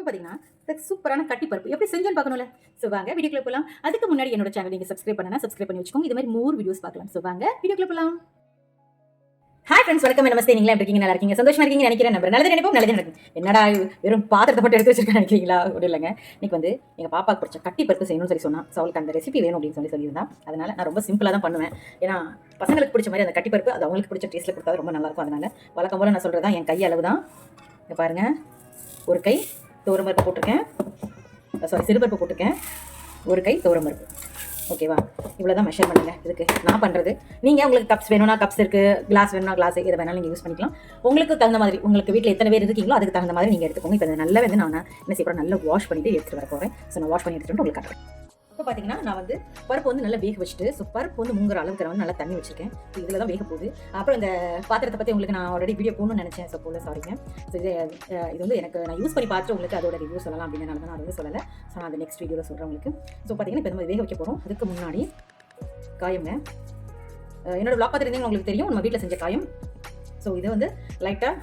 பார்த்தீங்கன்னா சூப்பரான கட்டி பருப்பு எப்படி செஞ்சோன்னு பார்க்கணும்ல. ஸோ வாங்க வீடியோக்குள்ள போகலாம். அதுக்கு முன்னாடி என்னோட சேனல் நீங்கள் சப்ஸ்கிரைப் பண்ணி வச்சுக்கோங்க. இது மாதிரி மோர் வீடியோஸ் பார்க்கலாம். ஸோ வாங்க வீடியோக்குள்ள போகலாம். ஹாய் ஃப்ரெண்ட்ஸ், வணக்கம். நமஸ்தே. நீங்களா எப்படி இருக்கீங்க? நல்லா இருக்கீங்க, சந்தோஷமா இருக்கீங்க நினைக்கிறேன். நம்ம நல்லது நினைப்போம், நல்லது நடக்கும். என்னடா வெறும் பாத்திரத்தை மட்டும் எடுத்து வச்சிருக்கேன் நினைக்கிறீங்களா? அப்படி இல்லைங்க. இன்னைக்கு வந்து எங்கள் பாப்பாக்கு பிடிச்ச கட்டி பருப்பு செய்யணும்னு சொன்னா, ஸோ அவளுக்கு அந்த ரெசிபி வேணும் அப்படின்னு சொல்லியிருந்தா. அதனால நான் ரொம்ப சிம்பிளாக தான் பண்ணுவேன். ஏன்னா பசங்களுக்கு பிடிச்ச மாதிரி அந்த கட்டி பருப்பு அது அவங்களுக்கு பிடிச்ச டேஸ்ட்டில் கொடுத்தா ரொம்ப நல்லாயிருக்கும். அதனால வழக்கம் போல நான் சொல்கிறது தான் என் கை அளவு தான். இங்கே பாருங்கள், ஒரு கை துவரம்பருப்பு போட்டிருக்கேன், சிறுபருப்பு போட்டிருக்கேன், ஒரு கை துவரம்பருப்பு. ஓகேவா? இவ்வளோ தான் மெஷர் பண்ணுங்க இதுக்கு நான் பண்ணுறது. நீங்கள் உங்களுக்கு கப்ஸ் வேணும்னா கப்ஸ் இருக்குது, கிளாஸ் வேணும்னா கிளாஸ், எதை வேணாலும் நீங்கள் யூஸ் பண்ணிக்கலாம். உங்களுக்கு தகுந்த மாதிரி, உங்களுக்கு வீட்டில் எத்தனை பேர் இருக்கீங்களோ அதுக்கு தகுந்த மாதிரி நீங்கள் எடுத்துக்கோங்க. இப்போ நல்லா வந்து நான் என்ன செய்யறேன், நல்லா வாஷ் பண்ணிட்டு எடுத்துகிட்டு வர போகிறேன். ஸோ நான் வாஷ் பண்ணி எடுத்துகிட்டு உங்களுக்கு காட்டுறேன். இப்போ பார்த்தீங்கன்னா நான் வந்து பருப்பு வந்து நல்லா வேக வச்சுட்டு, ஸோ பருப்பு வந்து முங்குற அளவுக்கு வந்து நல்லா தண்ணி வச்சிருக்கேன். ஸோ இதில் தான் வேக போகுது. அப்புறம் இந்த பாத்திரத்தை பற்றி உங்களுக்கு நான் ஆல்ரெடி வீடியோ போகணும்னு நினச்சேன். ஸோ போல சாரிங்க. ஸோ இது வந்து எனக்கு நான் யூஸ் பண்ணி பார்த்துட்டு உங்களுக்கு அதோட ரிவ்யூ சொல்லலாம் அப்படின்னு நான் அதை வந்து சொல்லலை. ஸோ நான் அந்த நெக்ஸ்ட் வீடியோவில் சொல்கிறேன் உங்களுக்கு. ஸோ பார்த்தீங்கன்னா இப்போ நம்ம வேக வைக்க போகிறோம். அதுக்கு முன்னாடி காயம்ங்க, என்னோட விளாக் பார்த்துருந்தீங்க உங்களுக்கு தெரியும், நம்ம வீட்டில் செஞ்ச காயம். ஸோ இதை வந்து லைட்டாக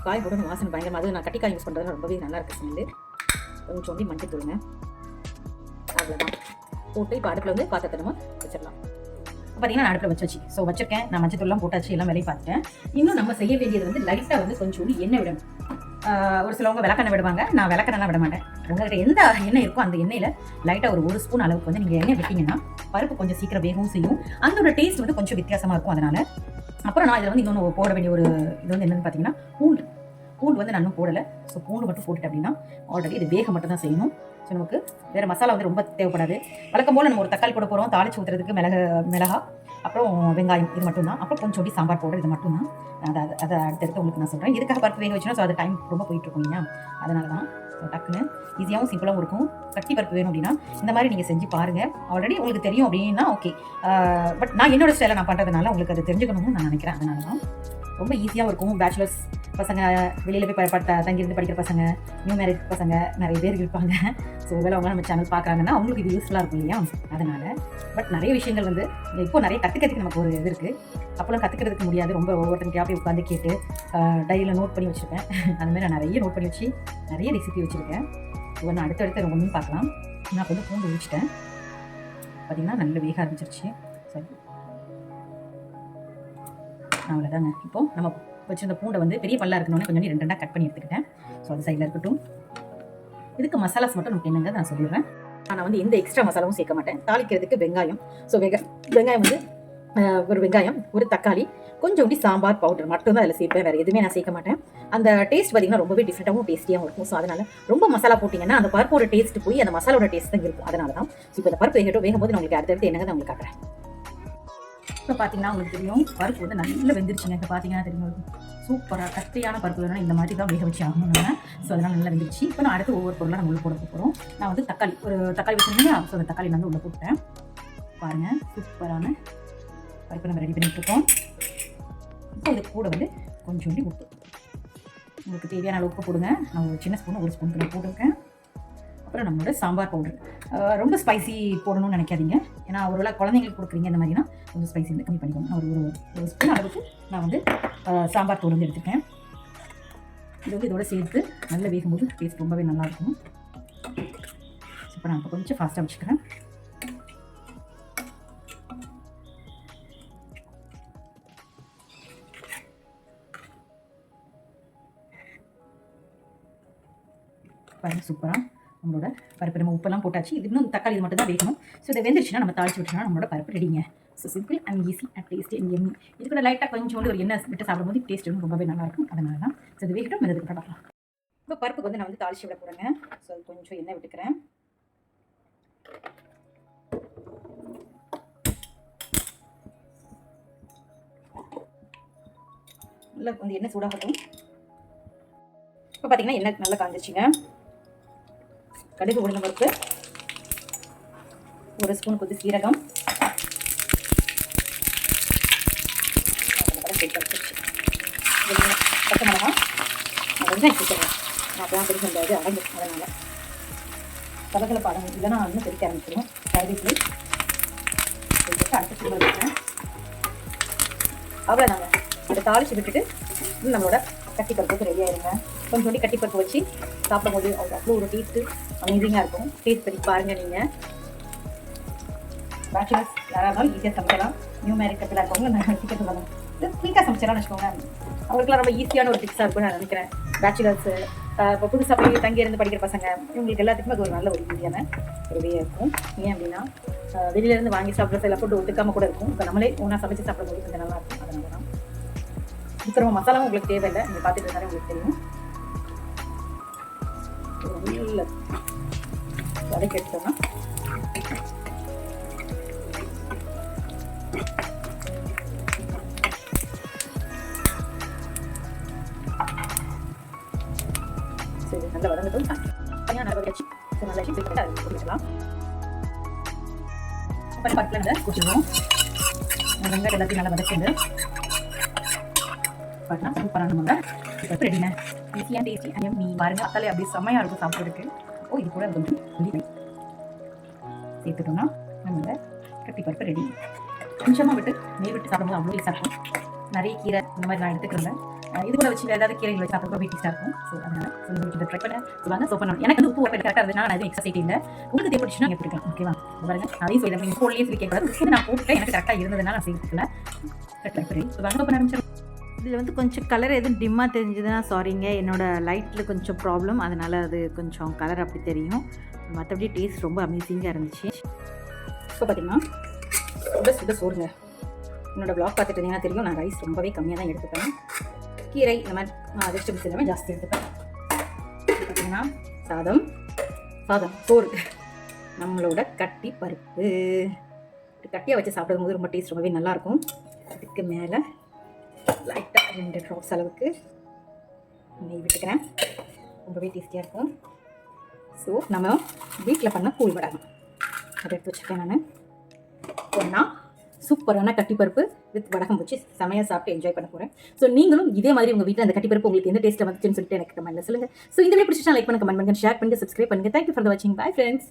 காயம் போட்டு வாசனை பயங்கரமாக, அது நான் கட்டி காயம் யூஸ் பண்ணுறது ரொம்பவே நல்லா இருக்குது ஸ்மெல்லு. கொஞ்சம் மஞ்சள் தூளுங்க, அவ்வளோதான் போட்டு இப்போ அடுப்பில் வந்து பாத்திரத்தை நம்ம வச்சிடலாம். பார்த்தீங்கன்னா நான் அடுப்பில் வச்சாச்சு. ஸோ வச்சிருக்கேன், நான் மஞ்சத்தூள்லாம் போட்டாச்சு, எல்லாம் வேலையை பார்த்துட்டேன். இன்னும் நம்ம செய்ய வேண்டியது வந்து லைட்டாக வந்து கொஞ்சம் எண்ணெய் விடணும். ஒரு சிலவங்க விளக்கெண்ணெய் விடுவாங்க, நான் விளக்கெண்ணெய்லாம் விட மாட்டேன். உங்கள்கிட்ட எந்த எண்ணெய் இருக்கோ அந்த எண்ணெயில் லைட்டாக ஒரு ஸ்பூன் அளவுக்கு வந்து நீங்கள் எண்ணெய் விட்டீங்கன்னா பருப்பு கொஞ்சம் சீக்கிரம் வேகவும் செய்யும். அதோட டேஸ்ட் வந்து கொஞ்சம் வித்தியாசமாக இருக்கும். அதனால் அப்புறம் நான் இதில் வந்து இன்னொன்று போட வேண்டிய ஒரு இது வந்து என்னென்னு பார்த்தீங்கன்னா பூண்டு வந்து நான் இன்னும் போடலை. ஸோ பூண்டு மட்டும் போட்டுட்டு அப்படின்னா ஆல்ரெடி இது வேக மட்டும் தான் செய்யணும். ஸோ நமக்கு வேறு மசாலா வந்து ரொம்ப தேவைப்படாது. வழக்கம் போல் நம்ம ஒரு தக்காளி போட போகிறோம், தாளிச்சு ஊற்றுறதுக்கு மிளகா, அப்புறம் வெங்காயம், இது மட்டும் தான். அப்புறம் கொஞ்சம் சாம்பார் பவுடர், இது மட்டும் தான். அதை அடுத்தடுத்து உங்களுக்கு நான் சொல்கிறேன். இதுக்காக பருப்பு வேக வச்சுன்னா ஸோ அது டைம் ரொம்ப போயிட்டுருக்கும் இல்லையா? அதனால தான். ஸோ டக்குன்னு ஈஸியாகவும் சிம்பிளாகவும் இருக்கும். கட்டி பருப்பு வேணும் அப்படின்னா இந்த மாதிரி நீங்கள் செஞ்சு பாருங்கள். ஆல்ரெடி உங்களுக்கு தெரியும் அப்படின்னா ஓகே. பட் நான் என்னோட ஸ்டைலை நான் பண்ணுறதுனால உங்களுக்கு அது தெரிஞ்சுக்கணும்னு நான் நினைக்கிறேன். அதனால தான் ரொம்ப ஈஸியாகவும் இருக்கும். பேச்சுலர்ஸ் பசங்க, வெளியில் போய் தங்கியிருந்து படிக்கிற பசங்க, நியூ மேரேஜ் பசங்க நிறைய பேர் இருப்பாங்க. ஸோ ஒருவேளை அவங்க நம்ம சேனல் பார்க்குறாங்கன்னா அவங்களுக்கு இது யூஸ்ஃபுல்லாக இருக்கும் இல்லையா? அதனால் பட் நிறைய விஷயங்கள் வந்து இப்போ நிறைய கற்றுக்கிறதுக்கு நமக்கு ஒரு இது இருக்குது. அப்போலாம் கற்றுக்கிறதுக்கு முடியாது. ரொம்ப ஒவ்வொருத்தங்க போய் உட்காந்து கேட்டு டைரியில் நோட் பண்ணி வச்சுருப்பேன். அதுமாதிரி நான் நிறைய நோட் பண்ணி வச்சு நிறைய ரெசிபி வச்சுருக்கேன். இப்போ நான் அடுத்தடுத்து ஒன்றும் பார்க்கலாம். நான் இப்போ வந்து பூண்டு வச்சுட்டேன். பார்த்திங்கன்னா நல்ல வேக ஆரம்பிச்சிருச்சு. சரி, அவ்வளோதாங்க. இப்போது நம்ம வச்சுருந்த பூண்டை வந்து பெரிய பல்லாக இருக்கணும்னு கொஞ்சம் 2 கட் பண்ணி எடுத்துக்கிட்டேன். ஸோ அது சைடில் இருக்கட்டும். இதுக்கு மசாலாஸ் மட்டும் நமக்கு என்னங்க நான் சொல்லிடுறேன். நான் வந்து எந்த எக்ஸ்ட்ரா மசாலாவும் சேர்க்க மாட்டேன். தாளிக்கிறதுக்கு வெங்காயம். ஸோ வெங்காயம் வந்து ஒரு வெங்காயம், ஒரு தக்காளி, கொஞ்சோண்டி சாம்பார் பவுடர் மட்டும் தான் அதில் சேர்ப்பேன். வேறு எதுவுமே நான் சேர்க்க மாட்டேன். அந்த டேஸ்ட் பார்த்திங்கன்னா ரொம்பவே டிஃப்ரெண்ட்டாகவும் டேஸ்டியாகவும் இருக்கும். ஸோ அதனால் ரொம்ப மசாலா போட்டிங்கன்னா அந்த பருப்போட டேஸ்ட் போய் அந்த மசாலோட டேஸ்ட் தான் இருக்கும். அதனால தான். ஸோ இப்போ இந்த பருப்பு வேகும்போது நான் உங்களுக்கு அடுத்தடுத்து என்னங்க நான் உங்களுக்கு காட்டுறேன். இப்போ பார்த்தீங்கன்னா உங்களுக்கு தெரியும் பருப்பு வந்து நல்லா வெந்துருச்சுங்க. இப்போ பார்த்தீங்கன்னா தெரியும் சூப்பராக கட்டியான பருப்பு வேணும். இந்த மாதிரி தான் வேக வச்சு ஆகணும் நம்ம. ஸோ அதனால் நல்லா வெந்துருச்சு. இப்போ நான் அடுத்து ஒவ்வொரு பொருளாக நம்ம உள்ள போட போகிறோம். நான் வந்து ஒரு தக்காளி வச்சுருந்தேன். ஸோ அந்த தக்காளி வந்து உள்ளே போட்டேன். பாருங்கள், சூப்பரான பருப்பு நம்ம ரெடி பண்ணிட்டுருக்கோம். இப்போ இது கூட வந்து கொஞ்சோண்டி உப்பு, உங்களுக்கு தேவையான அளவு உப்பு போடுங்க. நான் ஒரு சின்ன ஸ்பூன், ஒரு ஸ்பூனுக்கு நான் போட்டிருக்கேன். அப்புறம் நம்மளோட சாம்பார் பவுடர். ரொம்ப ஸ்பைசி போடணும்னு நினைக்காதீங்க. ஏன்னா ஒருவேளை குழந்தைங்களுக்கு கொடுக்குறீங்க இந்த மாதிரினா கொஞ்சம் ஸ்பைசி வந்து கம்மி பண்ணிக்கோங்க. நான் ஒரு ஸ்பூன் அளவுக்கு நான் வந்து சாம்பார் தூள் வந்து எடுத்துக்கேன். இது வந்து இதோட சேர்த்து நல்லா வேகும்போது டேஸ்ட் ரொம்பவே நல்லாயிருக்கும். இப்போ நான் இப்போ கொஞ்சம் ஃபாஸ்ட்டாக வச்சுக்கிறேன். பாருங்கள், சூப்பராக நம்மளோட பருப்பு நம்ம உப்பெல்லாம் போட்டாச்சு. இது இன்னும் தக்காளி இது மட்டும் தான் வேகணும். ஸோ இதை வெந்துருச்சுன்னா நம்ம தாளிச்சு விட்டுனா நம்மளோட பருப்பு ரெடிங்க. So simple and easy and tasty and yummy. இது கூட லைட்டாக கொஞ்சோண்டு ஒரு எண்ணெய் விட்டு சாப்பிடும்போது டேஸ்ட் வந்து ரொம்பவே நல்லாயிருக்கும். அதனால தான். ஸோ இது வேகட்டும், மெதுக்கு பார்க்கலாம். இப்போ பருப்புக்கு வந்து நான் வந்து தாளிச்சு விட போகிறேங்க. ஸோ அது கொஞ்சம் எண்ணெய் விட்டுக்கிறேன். நல்லா வந்து எண்ணெய் சூடாகட்டும். இப்போ பார்த்தீங்கன்னா எண்ணெய் நல்லா காஞ்சிச்சுங்க. கடுகு, உளுந்த பருப்பு, ஒரு ஸ்பூன் கொத்து சீரகம், பச்சை மிளகா, வெங்காயம் சேர்த்துறேன். நான் அப்போ பெருசு முடியாது அடங்கு. அதனால் கடற்கலை பாடம் இல்லைன்னா இன்னும் பெருக்க ஆரம்பிச்சிடும். கருவேப்பிலை அடுத்த சூழல் வைக்கிறேன். அவ்வளோதாங்க. அதை தாளிச்சு விட்டுட்டு நம்மளோட கட்டிப்பருப்பு ரெடி ஆயிருங்க. கொஞ்சோண்டி கட்டிப்பருப்பு வச்சு சாப்பிடும்போது அவ்வளோ ஒரு டேஸ்ட்டு அமேசிங்காக இருக்கும். டேஸ்ட் பண்ணி பாருங்கள். நீங்கள் பேச்சுலர்ஸ் யாராக இருந்தாலும் ஈஸியாக சமைக்கலாம். நியூ மேரேஜ் கட்டில் இருக்கவங்க நான் சீக்கிரம் சொல்லலாம், குயிக்காக சமைச்சலாம்னு வச்சுக்கோங்க. அவங்களுக்குலாம் ரொம்ப ஈஸியான ஒரு டிப்ஸாக இருக்கும்னு நான் நினைக்கிறேன். பேச்சுலர்ஸு இப்போ புதுசாக போய் தங்கி இருந்து படிக்கிற பசங்க இவங்களுக்கு எல்லாத்துக்குமே அது ஒரு நல்ல ஒரு ஈஸியான ரெடியாக இருக்கும். ஏன் அப்படின்னா வெளியிலேருந்து வாங்கி சாப்பிட்ற சில ஃபுட்டு ஒத்துக்காமல் கூட இருக்கும். இப்போ நம்மளே ஒன்றா சமைச்சு சாப்பிடும்போது கொஞ்சம் நல்லா இருக்கும். அதனால தான் இப்போ மசாலாவும் உங்களுக்கு தேவையில்லை. நீங்கள் பார்த்துட்டு இருந்தாலே உங்களுக்கு தெரியும். நல்ல வதக்கி எடுத்தோம்னா சரி, நல்லா வதங்கட்டும். தனியாக நல்லா வச்சு நல்லா வச்சு அதை குடிக்கலாம். அப்புறம் பட்டில் நல்லா குடிச்சிடுவோம். வெங்காயம் எல்லாத்தையும் நல்லா வதக்கிண்டு பார்த்தா சூப்பரான நம்ம இப்போ ரெடிங்க. ஈஸியாக டேஸ்டி அண்ட் நீ பாருங்கள், அத்தாலே அப்படியே செம்மையாக இருக்கும் சாப்பிட்றதுக்கு. இது கூட கொஞ்சம் சேர்த்துட்டோம்னா நம்ம கட்டிப்பருப்பு ரெடி. கொஞ்சமாக விட்டு நெய் விட்டு சாப்பிடும்போது அவ்வளோ டேஸ்டாக இருக்கும். நிறைய கீரை இந்த மாதிரி நான் எடுத்துக்கிறேன். இது கூட வச்சு ஏதாவது கீரைகள் வச்சு சாப்பிட ரொம்ப டேஸ்டாக இருக்கும். ஸோ அதனால் இதை ட்ரை பண்ண சொல்லுவாங்க. ஸோ பண்ணணும். எனக்கு உப்பு உப்பு கரெக்டாக இருந்ததுனா நான் எதுவும் எக்ஸ்ட்ரா சேர்த்து இல்லை. உங்களுக்கு தேவைப்பட்டுச்சுன்னா நீங்கள் பிடிக்கலாம். ஓகேவா? பாருங்க, அதையும் சொல்லிடுறேன். நீங்கள் ஃபோன்லேயே சொல்லி கேட்கக்கூடாது. நான் போட்டுட்டேன், எனக்கு கரெக்டாக இருந்ததுனால நான் சேர்த்துக்கல. கரெக்டாக சொல்லுவாங்க. பண்ண ஆரம்பிச்சிடும். இதில் கொஞ்சம் கலர் எதுவும் டிம்மாக தெரிஞ்சுதுன்னா சாரிங்க, என்னோடய லைட்டில் கொஞ்சம் ப்ராப்ளம், அதனால் அது கொஞ்சம் கலர் அப்படி தெரியும். மற்றபடி டேஸ்ட் ரொம்ப அமேசிங்காக இருந்துச்சு. இப்போ பார்த்தீங்கன்னா சுட சோறுங்க. என்னோடய ப்ளாக் பார்த்துட்டு இருந்தீங்கன்னா தெரியும், நான் ரைஸ் ரொம்பவே கம்மியாக தான் எடுத்துப்பேன். கீரை இந்த மாதிரி வெஜிடபிள்ஸ் எல்லாமே ஜாஸ்தி எடுத்துப்பேன். பார்த்தீங்கன்னா சாதம் சோறு, நம்மளோட கட்டி பருப்பு கட்டியாக வச்சு சாப்பிடும்போது ரொம்ப டேஸ்ட் ரொம்பவே நல்லாயிருக்கும். அதுக்கு மேலே லைட்டாக 2 ட்ராப்ஸ் அளவுக்கு நெய் விட்டுக்கிறேன். ரொம்பவே டேஸ்டியாக இருக்கும். ஸோ நம்ம வீட்டில் பண்ண கூழ் வடை அதை எடுத்து வச்சுருக்கேன். நான் ஒன்றா சூப்பரான கட்டிப்பருப்பு வித் வடகம் வச்சு செமையாக சாப்பிட்டு என்ஜாய் பண்ண போகிறேன். ஸோ நீங்களும் இதே மாதிரி உங்கள் வீட்டில் அந்த கட்டிப்பருப்பு உங்களுக்கு எந்த டேஸ்ட்டில் வந்துச்சுன்னு சொல்லிட்டு எனக்கு கமெண்ட்டில் சொல்லுங்கள். ஸோ இந்த வீடியோ பிடிச்சிட்டா லைக் பண்ணுங்க, கமெண்ட் பண்ணுங்க, ஷேர் பண்ணுங்க, சப்ஸ்கிரைப் பண்ணுங்க. தேங்க்யூ ஃபார் வாட்சிங். Bye friends.